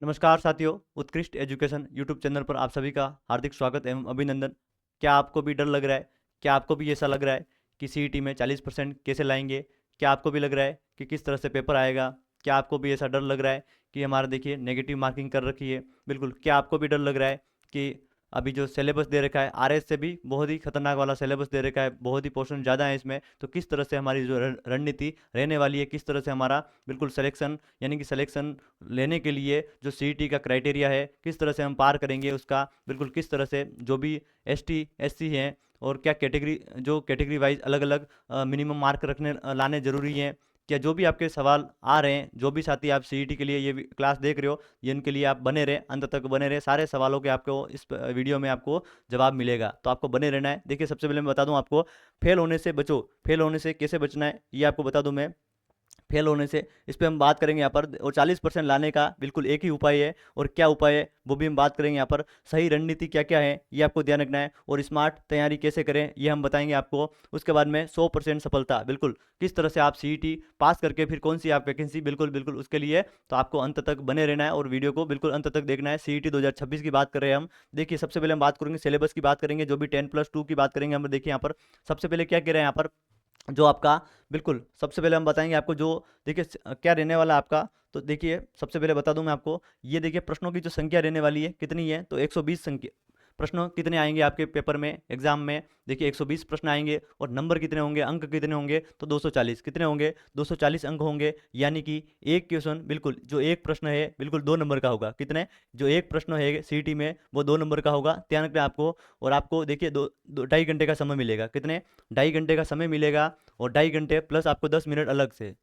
नमस्कार साथियों, उत्कृष्ट एजुकेशन यूट्यूब चैनल पर आप सभी का हार्दिक स्वागत एवं अभिनंदन। क्या आपको भी डर लग रहा है? क्या आपको भी ऐसा लग रहा है कि सीईटी में 40% कैसे लाएंगे? क्या आपको भी लग रहा है कि किस तरह से पेपर आएगा? क्या आपको भी ऐसा डर लग रहा है कि हमारा देखिए नेगेटिव मार्किंग कर रखी है? बिल्कुल। क्या आपको भी डर लग रहा है कि अभी जो सिलेबस दे रखा है आरएस से भी बहुत ही खतरनाक वाला सिलेबस दे रखा है, बहुत ही पोर्शन ज़्यादा है इसमें, तो किस तरह से हमारी जो रणनीति रहने वाली है, किस तरह से हमारा बिल्कुल सिलेक्शन यानी कि सिलेक्शन लेने के लिए जो सीईटी का क्राइटेरिया है किस तरह से हम पार करेंगे उसका, बिल्कुल किस तरह से जो भी एसटी एससी हैं और क्या कैटेगरी जो कैटेगरी वाइज अलग अलग मिनिमम मार्क रखने लाने ज़रूरी हैं। क्या जो भी आपके सवाल आ रहे हैं, जो भी साथी आप सीईटी के लिए ये क्लास देख रहे हो, ये इनके लिए आप बने रहे, अंत तक बने रहे, सारे सवालों के आपको इस वीडियो में आपको जवाब मिलेगा, तो आपको बने रहना है। देखिए सबसे पहले मैं बता दूं आपको, फेल होने से बचो। फेल होने से कैसे बचना है ये आपको बता दूं मैं। फेल होने से इस पे हम बात करेंगे यहाँ पर, और 40% लाने का बिल्कुल एक ही उपाय है, और क्या उपाय है वो भी हम बात करेंगे यहाँ पर। सही रणनीति क्या क्या है ये आपको ध्यान रखना है, और स्मार्ट तैयारी कैसे करें ये हम बताएंगे आपको। उसके बाद में 100% सफलता, बिल्कुल किस तरह से आप सीईटी पास करके फिर कौन सी आप वैकेंसी, बिल्कुल बिल्कुल उसके लिए तो आपको अंत तक बने रहना है और वीडियो को बिल्कुल अंत तक देखना है। सीईटी 2026 की बात कर रहे हैं हम। देखिए सबसे पहले हम बात करेंगे सिलेबस की, बात करेंगे जो भी 10+2 की बात करेंगे हम। देखिए यहाँ पर सबसे पहले क्या कह रहे हैं यहाँ पर, जो आपका बिल्कुल सबसे पहले हम बताएंगे आपको जो देखिए क्या रहने वाला है आपका। तो देखिए सबसे पहले बता दूं मैं आपको, ये देखिए प्रश्नों की जो संख्या रहने वाली है कितनी है, तो 120 संख्या प्रश्न कितने आएंगे आपके पेपर में, एग्जाम में। देखिए 120 प्रश्न आएंगे, और नंबर कितने होंगे, अंक कितने होंगे, तो 240 कितने होंगे, 240 अंक होंगे। यानी कि एक क्वेश्चन, बिल्कुल जो एक प्रश्न है बिल्कुल 2 नंबर का होगा। कितने, जो एक प्रश्न है सीईटी में वो 2 नंबर का होगा, ध्यान रखना आपको। और आपको देखिए 2.5 घंटे का समय मिलेगा। कितने, 2.5 घंटे का समय मिलेगा, और 2.5 घंटे प्लस आपको 10 मिनट अलग से,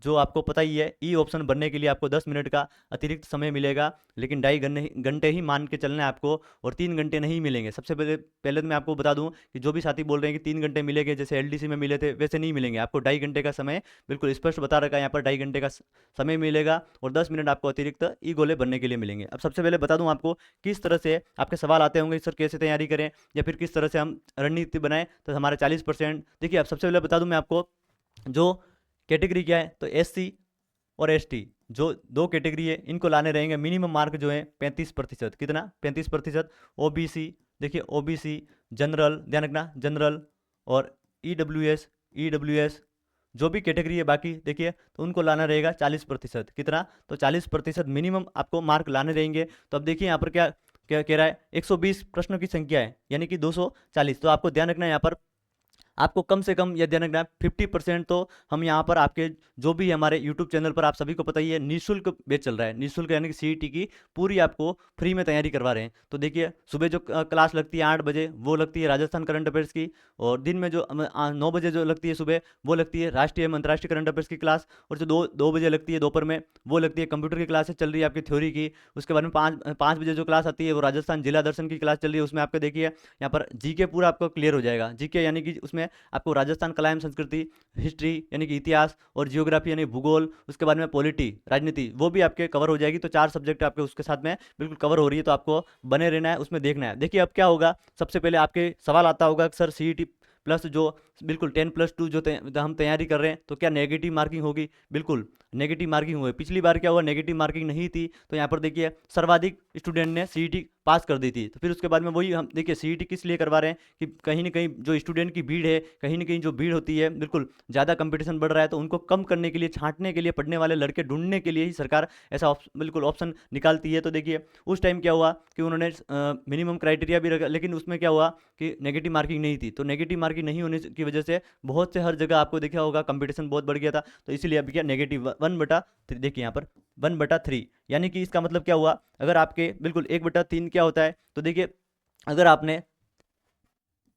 जो आपको पता ही है ई ऑप्शन बनने के लिए आपको 10 मिनट का अतिरिक्त समय मिलेगा। लेकिन 2.5 घंटे ही मान के चलना है आपको, और 3 घंटे नहीं मिलेंगे। सबसे पहले पहले तो मैं आपको बता दूं कि जो भी साथी बोल रहे हैं कि 3 घंटे मिलेंगे जैसे एलडीसी में मिले थे, वैसे नहीं मिलेंगे आपको। 2.5 घंटे का समय बिल्कुल स्पष्ट बता रखा है यहाँ पर, 2.5 घंटे का समय मिलेगा, और 10 मिनट आपको अतिरिक्त ई गोले बनने के लिए मिलेंगे। अब सबसे पहले बता दूं आपको किस तरह से आपके सवाल आते होंगे, सर कैसे तैयारी करें या फिर किस तरह से हम रणनीति बनाएं तो हमारे 40%। देखिए अब सबसे पहले बता दूं मैं आपको, जो कैटेगरी क्या है, तो एससी और एसटी जो दो कैटेगरी है इनको लाने रहेंगे मिनिमम मार्क जो है 35%। कितना, 35%। ओबीसी, देखिए ओबीसी, जनरल, ध्यान रखना जनरल, और ईडब्ल्यूएस, ईडब्ल्यूएस जो भी कैटेगरी है बाकी देखिए, तो उनको लाना रहेगा 40%। कितना, तो 40% मिनिमम आपको मार्क लाने रहेंगे। तो अब देखिए यहाँ पर क्या क्या कह रहा है, 120 प्रश्नों की संख्या है यानी कि 240, तो आपको ध्यान रखना है यहाँ पर, आपको कम से कम यह ध्यान रखना है 50% तो हम यहाँ पर आपके जो भी हमारे यूट्यूब चैनल पर आप सभी को पता ही है निःशुल्क बैच चल रहा है। निःशुल्क यानी कि सीईटी की पूरी आपको फ्री में तैयारी करवा रहे हैं। तो देखिए सुबह जो क्लास लगती है 8 बजे वो लगती है राजस्थान करंट अफेयर्स की, और दिन में जो 9 बजे जो लगती है सुबह वो लगती है राष्ट्रीय एवं अंतर्राष्ट्रीय करंट अफेयर्स की क्लास, और जो दो दो बजे लगती है दोपहर में वो लगती है कंप्यूटर की क्लासेस चल रही है आपकी थ्योरी की। उसके बाद में 5 बजे जो क्लास आती है वो राजस्थान जिला दर्शन की क्लास चल रही है, उसमें आपको देखिए यहाँ पर जीके पूरा आपको क्लियर हो जाएगा। जीके यानी कि उसमें आपको राजस्थान कला एवं संस्कृति, हिस्ट्री यानी कि इतिहास, और जियोग्राफी यानी भूगोल, उसके बाद में पॉलिटी राजनीति वो भी आपके कवर हो जाएगी। तो 4 सब्जेक्ट आपके उसके साथ में बिल्कुल कवर हो रही है, तो आपको बने रहना है, उसमें देखना है। देखिए अब क्या होगा, सबसे पहले आपके सवाल आता होगा सर सीईटी प्लस जो बिल्कुल 10+2 जो हम तैयारी कर रहे हैं तो क्या नेगेटिव मार्किंग होगी, बिल्कुल नेगेटिव मार्किंग हुई। पिछली बार क्या हुआ, नेगेटिव मार्किंग नहीं थी, तो यहाँ पर देखिए सर्वाधिक स्टूडेंट ने सीईटी पास कर दी थी। तो फिर उसके बाद में वही हम देखिए सीईटी किस लिए करवा रहे हैं कि कहीं ना कहीं जो स्टूडेंट की भीड़ है, कहीं ना कहीं जो भीड़ होती है बिल्कुल ज़्यादा कंपटीशन बढ़ रहा है, तो उनको कम करने के लिए, छांटने के लिए, पढ़ने वाले लड़के ढूंढने के लिए ही सरकार ऐसा बिल्कुल ऑप्शन निकालती है। तो देखिए उस टाइम क्या हुआ कि उन्होंने मिनिमम क्राइटेरिया भी रखा, लेकिन उसमें क्या हुआ कि नेगेटिव मार्किंग नहीं थी। तो नेगेटिव मार्किंग नहीं होने की वजह से बहुत से हर जगह आपको देखा होगा कंपटीशन बहुत बढ़ गया था। तो इसीलिए अभी क्या नेगेटिव 1/3, देखिए यहाँ पर 1/3, यानी कि इसका मतलब क्या हुआ, अगर आपके बिल्कुल 1/3 क्या होता है, तो देखिए अगर आपने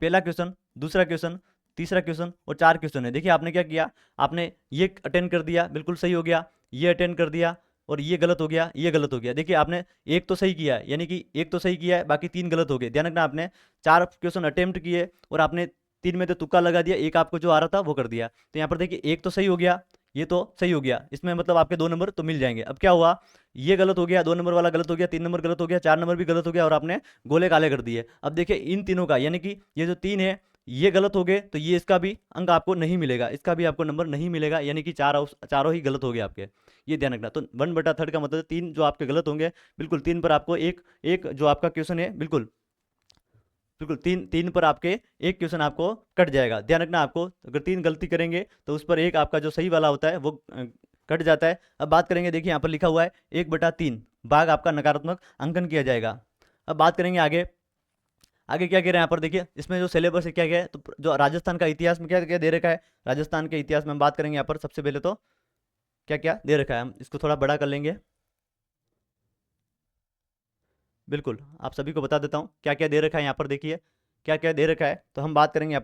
पहला क्वेश्चन, दूसरा क्वेश्चन, तीसरा क्वेश्चन और 4 क्वेश्चन है, देखिए आपने क्या किया, आपने ये अटेंड कर दिया बिल्कुल सही हो गया, ये अटेंड कर दिया और ये गलत हो गया, ये गलत हो गया। देखिए आपने एक तो सही किया है, यानी कि एक तो सही किया है, बाकी 3 गलत हो गए। ध्यान रखना, आपने 4 क्वेश्चन अटेम्प्ट किए और आपने 3 में तो तुक्का लगा दिया, एक आपको जो आ रहा था वो कर दिया। तो यहाँ पर देखिए एक तो सही हो गया, ये तो सही हो गया, इसमें मतलब आपके 2 नंबर तो मिल जाएंगे। अब क्या हुआ, ये गलत हो गया, 2 नंबर वाला गलत हो गया, 3 नंबर गलत हो गया, 4 नंबर भी गलत हो गया, और आपने गोले काले कर दिए। अब देखिए इन तीनों का, यानी कि ये जो 3 है ये गलत हो गए तो ये इसका भी अंक आपको नहीं मिलेगा, इसका भी आपको नंबर नहीं मिलेगा, यानी कि चारों ही गलत हो गए आपके। ये ध्यान रखना। तो 1/3 का मतलब 3 जो आपके गलत होंगे, बिल्कुल 3 पर आपको एक एक जो आपका क्वेश्चन है, बिल्कुल बिल्कुल 3 पर आपके एक क्वेश्चन आपको कट जाएगा। ध्यान रखना, आपको अगर 3 गलती करेंगे तो उस पर एक आपका जो सही वाला होता है वो कट जाता है। अब बात करेंगे, देखिए यहाँ पर लिखा हुआ है 1/3 भाग आपका नकारात्मक अंकन किया जाएगा। अब बात करेंगे आगे, आगे क्या कह रहे हैं यहाँ पर देखिए, इसमें जो सिलेबस है क्या क्या है, तो जो राजस्थान का इतिहास में क्या क्या दे रखा है, राजस्थान के इतिहास में हम बात करेंगे यहाँ पर सबसे पहले तो क्या क्या दे रखा है, हम इसको थोड़ा बड़ा कर लेंगे। बिल्कुल आप सभी को बता देता हूँ क्या क्या दे रखा है यहाँ पर, देखिए क्या क्या दे रखा है। तो हम बात करेंगे यहाँ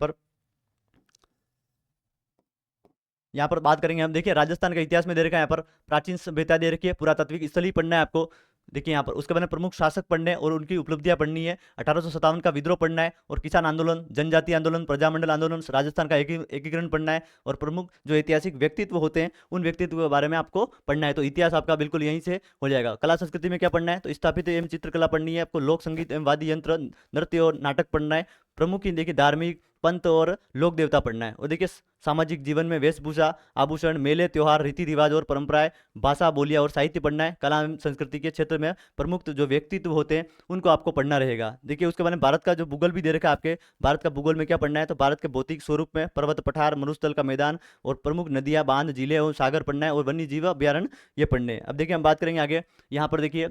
पर बात करेंगे हम, देखिए राजस्थान का इतिहास में दे रखा है यहाँ पर प्राचीन सभ्यता दे रखी है, पुरातात्विक स्थल ही पढ़ना है आपको। देखिए यहाँ पर उसके बाद में प्रमुख शासक पढ़ने हैं और उनकी उपलब्धियां पढ़नी है, 1857 का विद्रोह पढ़ना है, और किसान आंदोलन, जनजाति आंदोलन, प्रजामंडल आंदोलन, राजस्थान का एकीकरण पढ़ना है, और प्रमुख जो ऐतिहासिक व्यक्तित्व होते हैं उन व्यक्तित्व के बारे में आपको पढ़ना है। तो इतिहास आपका बिल्कुल यहीं से हो जाएगा। कला संस्कृति में क्या पढ़ना है, तो स्थापित एवं चित्रकला पढ़नी है आपको, लोक संगीत एवं वाद्य यंत्र, नृत्य और नाटक पढ़ना है। प्रमुख देखिए धार्मिक, पंत और लोक देवता पढ़ना है। और देखिए सामाजिक जीवन में वेशभूषा, आभूषण, मेले, त्योहार, रीति रिवाज और परंपराएं, भाषा, बोलियां और साहित्य पढ़ना है। कला एवं संस्कृति के क्षेत्र में प्रमुख जो व्यक्तित्व होते हैं उनको आपको पढ़ना रहेगा। देखिए उसके बाद में भारत का जो भूगोल भी दे रखा है आपके, भारत का भूगोल में क्या पढ़ना है, तो भारत के भौतिक स्वरूप में पर्वत, पठार, मरुस्थल का मैदान और प्रमुख नदियां, बांध, झीलें और सागर पढ़ना है, और वन्य जीव अभ्यारण्य ये पढ़ने हैं। अब देखिए हम बात करेंगे आगे, यहाँ पर देखिए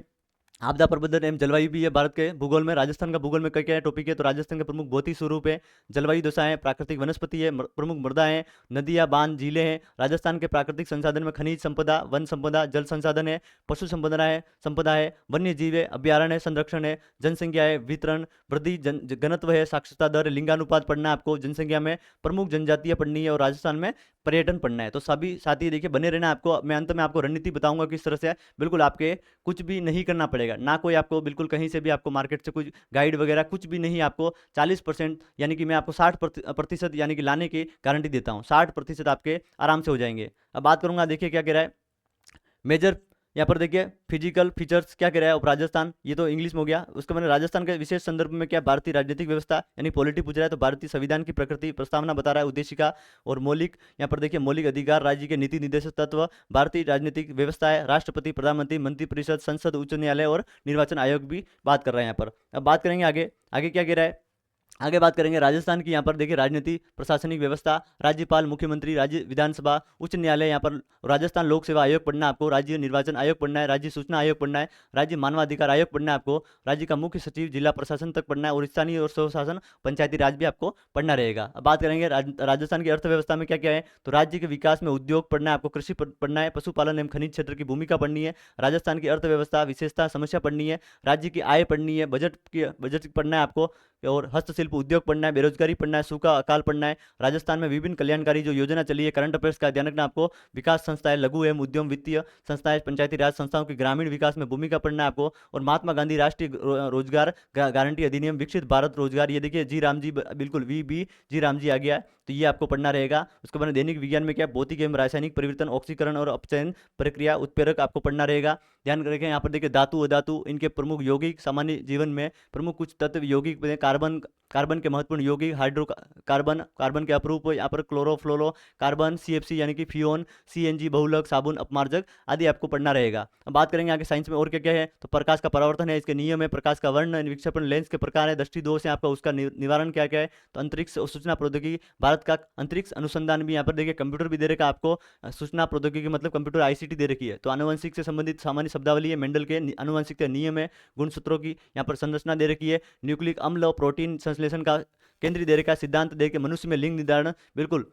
आपदा प्रबंधन एवं जलवायु भी है भारत के भूगोल में। राजस्थान का भूगोल में क्या क्या टॉपिक है, तो राजस्थान के प्रमुख भौतिक स्वरूप है, जलवायु दशाएं, प्राकृतिक वनस्पति है, प्रमुख मृदा है, नदियां, बांध, झीलें हैं। राजस्थान के प्राकृतिक संसाधन में खनिज संपदा, वन संपदा, जल संसाधन है, पशु संपदा है, वन्य जीव है, अभ्यारण्य है, संरक्षण है, जनसंख्या है, वितरण, वृद्धि, घनत्व है, साक्षरता दर, लिंगानुपात पढ़ना है आपको, जनसंख्या में प्रमुख जनजातियां पढ़नी है, और राजस्थान में पर्यटन पढ़ना है। तो सभी साथी देखिए बने रहना आपको, मैं अंत में आपको रणनीति बताऊंगा किस तरह से बिल्कुल आपके कुछ भी नहीं करना पड़ेगा, ना कोई आपको बिल्कुल कहीं से भी आपको मार्केट से कुछ गाइड वगैरह कुछ भी नहीं, आपको 40% यानी कि मैं आपको 60% यानी कि लाने की गारंटी देता हूँ। 60% आपके आराम से हो जाएंगे। अब बात करूंगा, देखिए क्या कह रहा है मेजर, यहाँ पर देखिए फिजिकल फीचर्स क्या कह रहा है, राजस्थान, ये तो इंग्लिश में हो गया। उसके मैंने राजस्थान के विशेष संदर्भ में क्या, भारतीय राजनीतिक व्यवस्था यानी पॉलिटी पूछ रहा है, तो भारतीय संविधान की प्रकृति प्रस्तावना बता रहा है, उद्देशिका और मौलिक, यहाँ पर देखिए मौलिक अधिकार, राज्य के नीति निर्देशक तत्व, भारतीय राजनीतिक व्यवस्था है, राष्ट्रपति, प्रधानमंत्री, मंत्रिपरिषद, संसद, उच्च न्यायालय और निर्वाचन आयोग भी बात कर रहा है यहाँ पर। अब बात करेंगे आगे, आगे क्या कह रहा है, आगे बात करेंगे राजस्थान की, यहाँ पर देखिए राजनीति, प्रशासनिक व्यवस्था, राज्यपाल, मुख्यमंत्री, राज्य विधानसभा, उच्च न्यायालय, यहाँ पर राजस्थान लोक सेवा आयोग पढ़ना है आपको, राज्य निर्वाचन आयोग पढ़ना है, राज्य सूचना आयोग पढ़ना है, राज्य मानवाधिकार आयोग पढ़ना है आपको, राज्य का मुख्य सचिव, जिला प्रशासन तक पढ़ना है, और स्थानीय और स्वशासन पंचायती राज भी आपको पढ़ना रहेगा। अब बात करेंगे राजस्थान की अर्थव्यवस्था में क्या क्या है, तो राज्य के विकास में उद्योग पढ़ना है आपको, कृषि पढ़ना है, पशुपालन एवं खनिज क्षेत्र की भूमिका पढ़नी है, राजस्थान की अर्थव्यवस्था, विशेषता, समस्या पढ़नी है, राज्य की आय पढ़नी है, बजट पढ़ना है आपको, और हस्तशिल्प उद्योग पढ़ना है, बेरोजगारी पढ़ना है, सूखा अकाल पढ़ना है, राजस्थान में विभिन्न कल्याणकारी जो योजना चली है, करंट अफेयर्स का ध्यान रखना आपको, विकास संस्थाएं, लघु एवं उद्यम वित्तीय संस्थाएं, पंचायती राज संस्थाओं की ग्रामीण विकास में भूमिका पढ़ना है आपको, और महात्मा गांधी राष्ट्रीय रोजगार गारंटी अधिनियम, विकसित भारत रोजगार, ये देखिए जी राम जी, बिल्कुल वी जी राम जी आ गया है, तो ये आपको पढ़ना रहेगा। उसके बाद दैनिक विज्ञान में क्या, भौतिक एवं रासायनिक परिवर्तन, ऑक्सीकरण और अपचयन प्रक्रिया, उत्प्रेरक आपको पढ़ना रहेगा। ध्यान रखें यहाँ पर देखिए धातु अधातु, इनके प्रमुख यौगिक, सामान्य जीवन में प्रमुख कुछ तत्व यौगिक, कार्बन के महत्वपूर्ण यौगिक, कार्बन के अपरूप, यहाँ पर क्लोरोफ्लोरो कार्बन, CFC यानी कि फियोन, CNG बहुलक, साबुन, अपमार्जक आदि आपको पढ़ना रहेगा। अब बात करेंगे आगे साइंस में और क्या क्या है, तो प्रकाश का परावर्तन है, इसके नियम है, प्रकाश का वर्ण, विक्षेपण, लेंस के प्रकार है, दृष्टि दोष है आपका, उसका निवारण क्या क्या है, तो अंतरिक्ष और सूचना प्रौद्योगिकी, भारत का अंतरिक्ष अनुसंधान भी, यहाँ पर देखिए कंप्यूटर भी दे रखा आपको, सूचना प्रौद्योगिकी मतलब कंप्यूटर ICT दे रखी है, तो आनुवंशिक से संबंधित सामान्य शब्दावली है, मेंडल के आनुवंशिक नियम है, गुणसूत्रों की यहाँ पर संरचना दे रखी है, न्यूक्लिक अम्ल और प्रोटीन संश्लेषण का केंद्रीय दे रखा है, सिद्धांत दे के मनुष्य में लिंग निर्धारण, बिल्कुल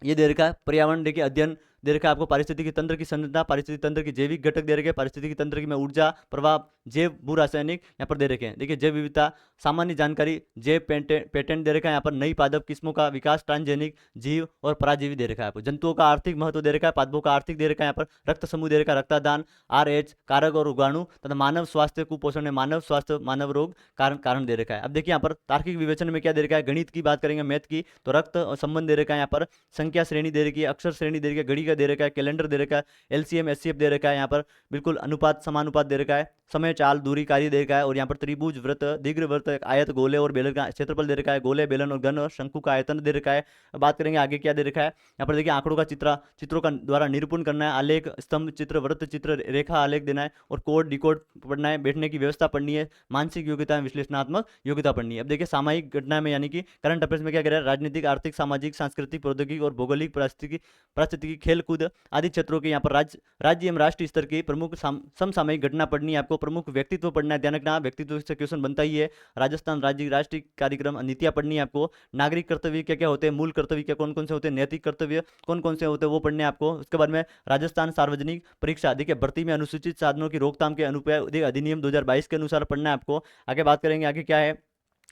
ये दे रखा है, पर्यावरण देखिए अध्ययन दे रखा है आपको, पारिस्थितिकी तंत्र की संरचना, पारिस्थितिकी तंत्र की जैविक घटक दे रखे हैं, पारिस्थितिकी तंत्र की में ऊर्जा प्रवाह, जैव भू रासायनिक यहाँ पर दे रखे हैं। देखिए जैव विविधता, सामान्य जानकारी, जैव पेटेंट दे रखा है यहाँ पर, नई पादप किस्मों का विकास, ट्रांसजेनिक जीव और पराजीवी दे रखा है आपको, जंतुओं का आर्थिक महत्व दे रखा है, पादपों का आर्थिक दे रखा है यहाँ पर, रक्त समूह दे रखा है, रक्तदान, RH कारक और रोगाणु तथा मानव स्वास्थ्य, कुपोषण है, मानव स्वास्थ्य, मानव रोग कारण दे रखा है। अब देखिए यहाँ पर तार्किक विवेचन में क्या दे रखा है, गणित की बात करेंगे, मैथ की, तो रक्त संबंध दे रखा है यहाँ पर, संख्या श्रेणी दे रखी है, अक्षर श्रेणी दे रखी है, घड़ी का दे रखा है, कैलेंडर दे रखा है, एलसीएम एचसीएफ दे रखा है, यहाँ पर बिल्कुल अनुपात समानुपात दे रखा है, समय चाल दूरी कार्य दे रखा है, और यहाँ पर त्रिभुज वृत्त दीर्घवृत्त आयत गोले और बेलन का क्षेत्रफल दे रखा है, गोले बेलन और घन और शंकु का आयतन दे रखा है। अब बात करेंगे आगे क्या दे रखा है। यहाँ पर देखिए आंकड़ों का चित्रों का द्वारा निरूपण करना है, आलेख स्तंभ चित्र वृत्त चित्र रेखा आलेख देना है, और कोड डिकोड पढ़ना है, बैठने की व्यवस्था पढ़नी है, मानसिक योग्यता विश्लेषणात्मक योग्यता पढ़नी है। अब देखिए सामायिक घटना में यानी कि करंट अफेयर्स में क्या करें, राजनीतिक आर्थिक सामाजिक सांस्कृतिक प्रौद्योगिकी और भौगोलिक परिस्थिति खेल कूद आदि क्षेत्रों के यहाँ पर राज्य एवं राष्ट्रीय स्तर की प्रमुख समसामयिक घटना पढ़नी है आपको, प्रमुख व्यक्तित्व पढ़ना है, ध्यान रखना व्यक्तित्व से क्वेश्चन बनता ही है। राजस्थान राज्य राष्ट्रीय कार्यक्रम नीतियां पढ़नी है आपको, नागरिक कर्तव्य क्या क्या होते हैं, मूल कर्तव्य क्या कौन कौन से होते हैं, नैतिक कर्तव्य कौन कौन से होते हैं वो पढ़ने हैं आपको। उसके बाद में राजस्थान सार्वजनिक परीक्षा देखिए भर्ती में अनुसूचित साधनों की रोकथाम के अनुपालन अधिनियम 2022 के अनुसार पढ़ना है आपको। आगे बात करेंगे, आगे क्या है,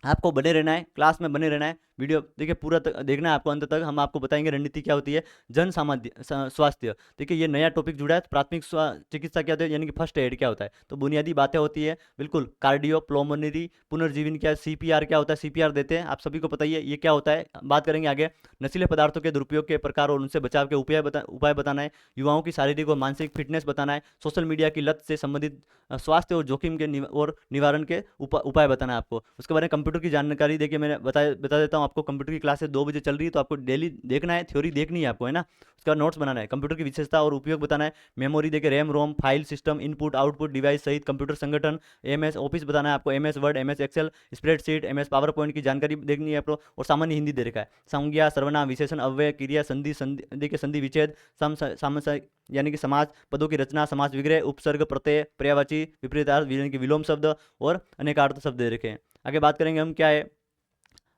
आपको बने रहना है, क्लास में बने रहना है, वीडियो देखिए पूरा देखना है आपको अंत तक। हम आपको बताएंगे रणनीति क्या होती है, जन सामान्य स्वास्थ्य देखिए ये नया टॉपिक जुड़ा है, प्राथमिक चिकित्सा क्या होती है यानी कि फर्स्ट एड क्या होता है, तो बुनियादी बातें होती है बिल्कुल। कार्डियो प्लोमोनरी पुनर्जीवन क्या है, सीपीआर क्या होता है, सीपीआर देते हैं आप सभी को पता ही है ये क्या होता है। बात करेंगे आगे नशीले पदार्थों के दुरुपयोग के प्रकार और उनसे बचाव के उपाय बताना है, युवाओं की शारीरिक और मानसिक फिटनेस बताना है, सोशल मीडिया की लत से संबंधित स्वास्थ्य और जोखिम के और निवारण के उपाय बताना है आपको। उसके बारे में कंप्यूटर की जानकारी देखिए मैंने बता देता हूँ आपको। कंप्यूटर की क्लासेस 2 बजे चल रही है तो आपको डेली देखना है, थ्योरी देखनी है आपको, है ना। उसका नोट्स बनाना है, कंप्यूटर की विशेषता और उपयोग बताना है, मेमोरी देखिए RAM ROM file system input output device सहित कंप्यूटर संगठन, एमएस ऑफिस बताना है आपको, MS Word MS Excel spreadsheet MS PowerPoint की जानकारी देखनी है आपको। और सामान्य हिंदी दे रखा है, संज्ञा सर्वनाम विशेषण अव्यय क्रिया संधि देखिए संधि विच्छेद सामसामयिक यानी कि समाज पदों की रचना, समास विग्रह, उपसर्ग प्रत्यय पर्यायवाची विपरीतार्थ यानी कि विलोम शब्द और अनेकार्थ शब्द दे रखे हैं। आगे बात करेंगे हम क्या है,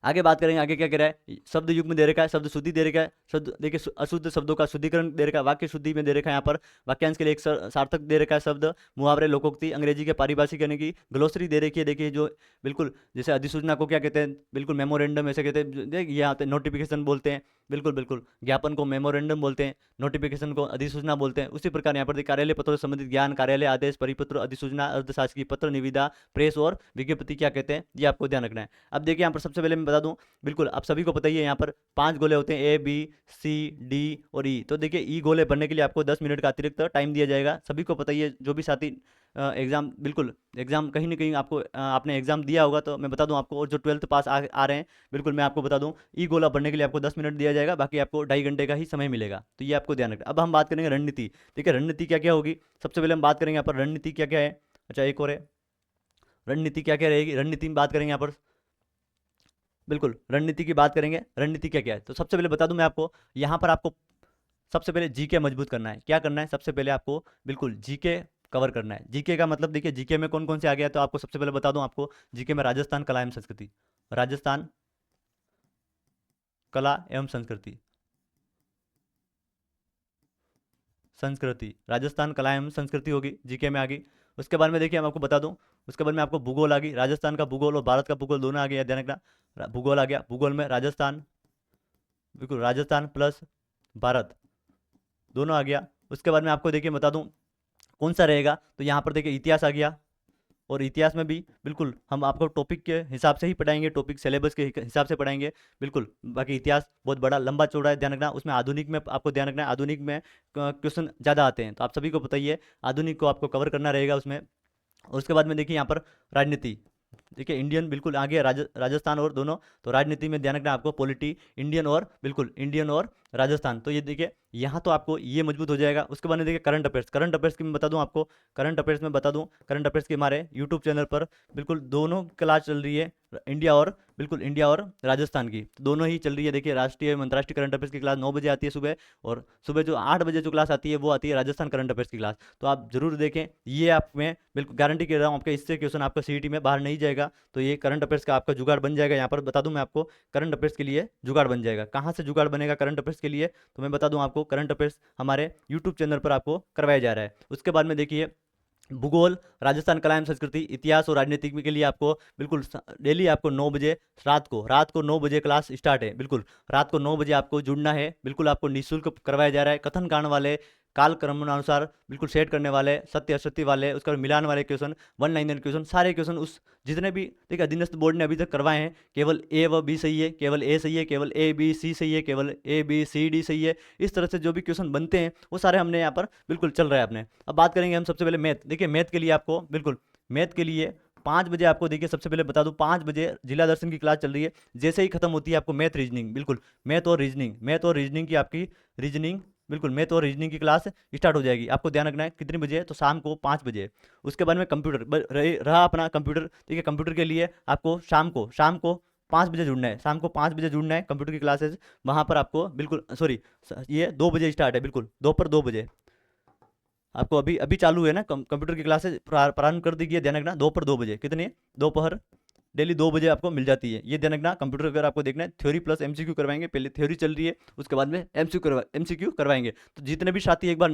आगे बात करेंगे आगे क्या कह रहा है, शब्द युग्म दे रखा है, शब्द शुद्धि दे रखा है, शब्द देखिए अशुद्ध शब्दों का शुद्धिकरण दे रखा है, वाक्य शुद्धि में दे रखा है यहाँ पर, वाक्यांश के लिए एक सार्थक दे रखा है शब्द, मुहावरे लोकोक्ति अंग्रेजी के पारिभाषिक यानी कि ग्लोसरी दे रखी है देखिए जो बिल्कुल जैसे अधिसूचना को क्या कहते हैं, बिल्कुल मेमोरेंडम ऐसे कहते हैं, देखिए यहाँ पे नोटिफिकेशन बोलते हैं, बिल्कुल बिल्कुल ज्ञापन को मेमोरेंडम बोलते हैं, नोटिफिकेशन को अधिसूचना बोलते हैं। उसी प्रकार यहाँ पर कार्यालय पत्रों से संबंधित ज्ञान, कार्यालय आदेश, परिपत्र, अधिसूचना, अर्धशासकीय पत्र, निविदा, प्रेस और विज्ञप्ति क्या कहते हैं, ये आपको ध्यान रखना है। अब देखिए यहाँ पर सबसे पहले मैं बता दूं बिल्कुल आप सभी को पता ही है यहाँ पर 5 गोले होते हैं, ए बी सी डी और ई। तो देखिए ई गोले भरने के लिए आपको 10 मिनट का अतिरिक्त टाइम दिया जाएगा, सभी को पता ही है। जो भी साथी एग्जाम बिल्कुल एग्जाम कहीं ना कहीं आपको आपने एग्जाम दिया होगा तो मैं बता दूं आपको, और जो 12th पास आ रहे हैं बिल्कुल मैं आपको बता दूं ई गोला भरने के लिए आपको 10 मिनट दिया जाएगा, बाकी आपको 2.5 घंटे का ही समय मिलेगा, तो ये आपको ध्यान रखना। अब हम बात करेंगे रणनीति, देखिए रणनीति क्या क्या होगी। सबसे पहले हम बात करेंगे यहाँ पर रणनीति क्या क्या है। अच्छा एक और है, रणनीति क्या क्या रहेगी, रणनीति में बात करेंगे यहाँ पर बिल्कुल रणनीति की बात करेंगे, रणनीति क्या क्या है। तो सबसे पहले बता दूं मैं आपको, यहाँ पर आपको सबसे पहले जीके मजबूत करना है। क्या करना है, सबसे पहले आपको बिल्कुल जीके कवर करना है। जीके का मतलब देखिए जीके में कौन कौन से आ गया, तो आपको सबसे पहले बता दूं आपको जीके में राजस्थान कला एवं संस्कृति, राजस्थान कला एवं संस्कृति, राजस्थान कला एवं संस्कृति होगी जीके में आ गई। उसके बाद में देखिए हम आपको बता दूं, उसके बाद में आपको भूगोल आ गई, राजस्थान का भूगोल और भारत का भूगोल दोनों आ गया, ध्यान रखना। भूगोल आ गया, भूगोल में राजस्थान बिल्कुल राजस्थान प्लस भारत दोनों आ गया। उसके बाद में आपको देखिए बता दूं कौन सा रहेगा, तो यहाँ पर देखिए इतिहास आ गया, और इतिहास में भी बिल्कुल हम आपको टॉपिक के हिसाब से ही पढ़ाएंगे, टॉपिक सिलेबस के हिसाब से पढ़ाएंगे बिल्कुल। बाकी इतिहास बहुत बड़ा लंबा चौड़ा है, ध्यान रखना। उसमें आधुनिक में आपको ध्यान रखना है, आधुनिक में क्वेश्चन ज़्यादा आते हैं, तो आप सभी को पता ही है आधुनिक को आपको कवर करना रहेगा उसमें। उसके बाद में देखिए यहाँ पर राजनीति, देखिए इंडियन बिल्कुल आगे राजस्थान और दोनों, तो राजनीति में ध्यान रखना आपको पॉलिटी इंडियन और बिल्कुल इंडियन और राजस्थान, तो ये देखिए यहाँ तो आपको ये मजबूत हो जाएगा। उसके बाद में देखिए करंट अफेयर्स, करंट अफेयर्स की मैं बता दूं आपको, करंट अफेयर्स में बता दूं, करंट अफेयर्स के हमारे यूट्यूब चैनल पर बिल्कुल दोनों क्लास चल रही है, इंडिया और बिल्कुल इंडिया और राजस्थान की, तो दोनों ही चल रही है। देखिए राष्ट्रीय अंतर्राष्ट्रीय करंट अफेयर्स की क्लास 9 बजे आती है सुबह, और सुबह जो 8 बजे जो क्लास आती है वो आती है राजस्थान करंट अफेयर्स की क्लास, तो आप जरूर देखें। ये आप में बिल्कुल गारंटी कर रहा हूँ आपके इससे क्वेश्चन आपका सीईटी में बाहर नहीं जाएगा, तो ये करंट अफेयर्स का आपका जुगाड़ बन जाएगा। यहाँ पर बता दूं मैं आपको करंट अफेयर्स के लिए जुगाड़ बन जाएगा। कहाँ से जुगाड़ बनेगा करंट अफेयर्स के लिए, तो मैं बता दूं आपको करंट अफेयर्स हमारे यूट्यूब चैनल पर आपको करवाया जा रहा है। उसके बाद में देखिए भूगोल, राजस्थान कला एवं संस्कृति, इतिहास और राजनीति के लिए आपको बिल्कुल डेली आपको 9 बजे रात को 9 बजे क्लास स्टार्ट है, बिल्कुल रात को 9 बजे आपको जुड़ना है, बिल्कुल आपको निःशुल्क करवाया जा रहा है। कथन गान वाले काल क्रमानुसार बिल्कुल सेट करने वाले, सत्य असत्य वाले, उसका मिलान वाले क्वेश्चन, वन लाइनर क्वेश्चन, सारे क्वेश्चन उस जितने भी देखिए अधीनस्थ बोर्ड ने अभी तक करवाए हैं, केवल ए व बी सही है, केवल ए सही है, केवल ए बी सी सही है, केवल ए बी सी डी सही है। इस तरह से जो भी क्वेश्चन बनते हैं वो सारे हमने यहाँ पर बिल्कुल चल रहा है अपने। अब बात करेंगे हम सबसे पहले मैथ। देखिए मैथ के लिए आपको बिल्कुल, मैथ के लिए 5 बजे आपको देखिए सबसे पहले बता दूं 5 बजे जिला दर्शन की क्लास चल रही है। जैसे ही खत्म होती है आपको मैथ रीजनिंग, बिल्कुल मैथ और रीजनिंग की आपकी रीजनिंग, बिल्कुल मैथ और रीजनिंग की क्लास स्टार्ट हो जाएगी। आपको ध्यान रखना है कितने बजे, तो शाम को 5 बजे। उसके बाद में कंप्यूटर रहा अपना कंप्यूटर। ठीक है, कंप्यूटर के लिए आपको शाम को 5 बजे जुड़ना है, शाम को 5 बजे जुड़ना है कंप्यूटर की क्लासेज। वहाँ पर आपको बिल्कुल सॉरी, ये 2 बजे स्टार्ट है, बिल्कुल दोपहर 2 बजे आपको अभी अभी चालू है ना कंप्यूटर की क्लासेज प्रारंभ कर दी गई है। ध्यान रखना दोपहर 2 बजे, कितने, दोपहर डेली 2 बजे आपको मिल जाती है। ये ध्यान रखना, कंप्यूटर अगर आपको देखना है थ्योरी प्लस एमसीक्यू करवाएंगे। पहले थ्योरी चल रही है, उसके बाद में एमसीक्यू करवाएंगे। तो जितने भी साथी एक बार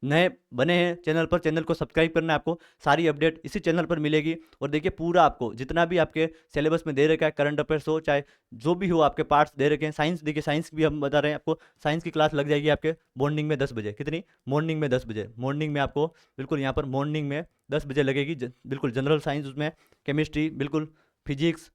नए बने हैं चैनल पर, चैनल को सब्सक्राइब करना है आपको। सारी अपडेट इसी चैनल पर मिलेगी। और देखिए पूरा आपको जितना भी आपके सिलेबस में दे रखा है, करंट अफेयर्स हो चाहे जो भी हो, आपके पार्ट्स दे रखे हैं। साइंस देखिए, साइंस भी हम बता रहे हैं आपको, साइंस की क्लास लग जाएगी आपके मॉर्निंग में 10 बजे। कितनी, मॉर्निंग में 10 बजे। मॉर्निंग में आपको बिल्कुल यहाँ पर मॉर्निंग में 10 बजे लगेगी। बिल्कुल जनरल साइंस, उसमें केमिस्ट्री, बिल्कुल फिजिक्स,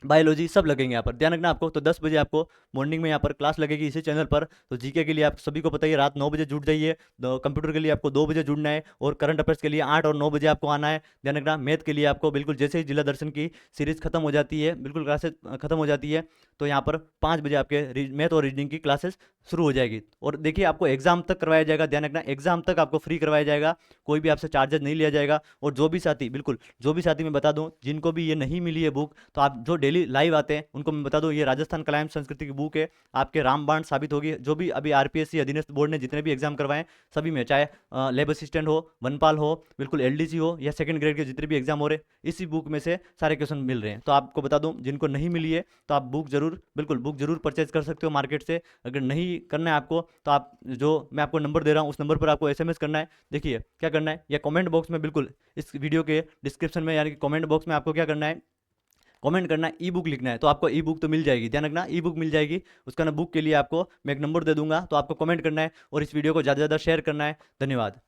बायोलॉजी सब लगेंगे यहाँ पर। ध्यान रखना आपको। तो 10 बजे आपको मॉर्निंग में यहाँ पर क्लास लगेगी इसी चैनल पर। तो जीके के लिए आप सभी को पता ही है, रात 9 बजे जुड़ जाइए। कंप्यूटर के लिए आपको 2 बजे जुड़ना है, और करंट अफेयर्स के लिए 8 और 9 बजे आपको आना है। ध्यान रखना, मैथ के लिए आपको बिल्कुल जैसे ही जिला दर्शन की सीरीज खत्म हो जाती है, बिल्कुल क्लासेस खत्म हो जाती है, तो यहाँ पर 5 बजे आपके मैथ और रीजनिंग की क्लासेस शुरू हो जाएगी। और देखिए आपको एग्जाम तक करवाया जाएगा। ध्यान रखना, एग्जाम तक आपको फ्री करवाया जाएगा, कोई भी आपसे चार्जेस नहीं लिया जाएगा। और जो भी साथी, बिल्कुल जो भी साथी, मैं बता दूं जिनको भी ये नहीं मिली है बुक, तो आप जो डेली लाइव आते हैं उनको मैं बता दूं, ये राजस्थान कला एवं संस्कृति की बुक है, आपके रामबाण साबित होगी। जो भी अभी आरपीएससी अधीनस्थ बोर्ड ने जितने भी एग्जाम करवाए सभी में, चाहे लेब असिस्टेंट हो, वनपाल हो, बिल्कुल एलडीसी हो, या सेकंड ग्रेड के जितने भी एग्जाम हो रहे, इसी बुक में से सारे क्वेश्चन मिल रहे हैं। तो आपको बता दूं जिनको नहीं मिली है तो आप बुक जरूर, बिल्कुल बुक जरूर परचेज कर सकते हो मार्केट से। अगर नहीं करना है आपको तो आप जो मैं आपको नंबर दे रहा हूँ उस नंबर पर आपको एसएमएस करना है। देखिए क्या करना है, या कमेंट बॉक्स में, बिल्कुल इस वीडियो के डिस्क्रिप्शन में यानी कि कमेंट बॉक्स में आपको क्या करना है, कमेंट करना है, ई बुक लिखना है। तो आपको ई बुक तो मिल जाएगी। ध्यान रखना, ई बुक मिल जाएगी। उसका ना बुक के लिए आपको मैं एक नंबर दे दूंगा, तो आपको कमेंट करना है और इस वीडियो को ज़्यादा से ज़्यादा शेयर करना है। धन्यवाद।